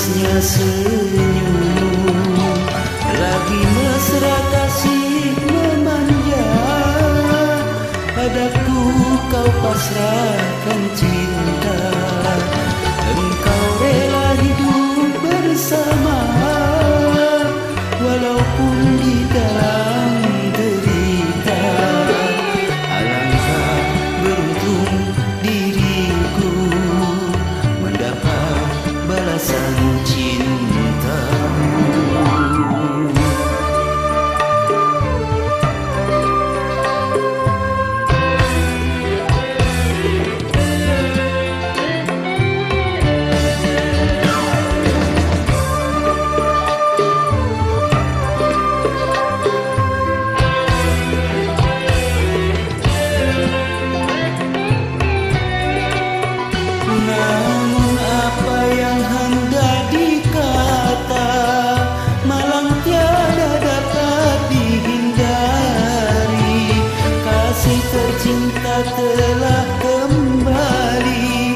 manisnya senyum, lagi mesra kasih memanja. Padaku kau pasrahkan cinta, engkau rela hidup bersama, walaupun di dalam derita. Alangkah beruntung diriku mendapat balasan cintamu. Namun apa yang hendak dikata, malang tiada dapat dihindari. Kasih tercinta telah kembali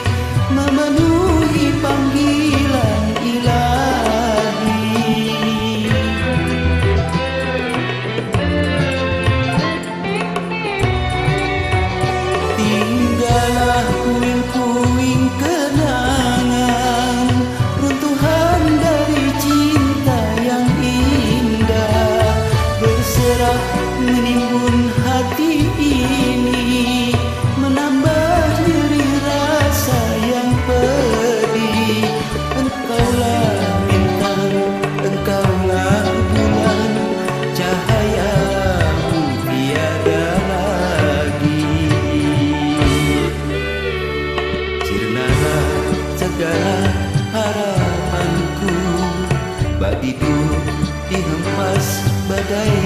memenuhi panggilan ilahi. Tinggallah puing-puing kenangan, runtuhan dari cinta yang indah, berserak menimbun hati ini, menambah nyeri rasa yang pedih. Engkaulah bintang, engkaulah bulan, cahayamu tiada lagi. Sirnalah segala harapanku, bak hidup dihempas badai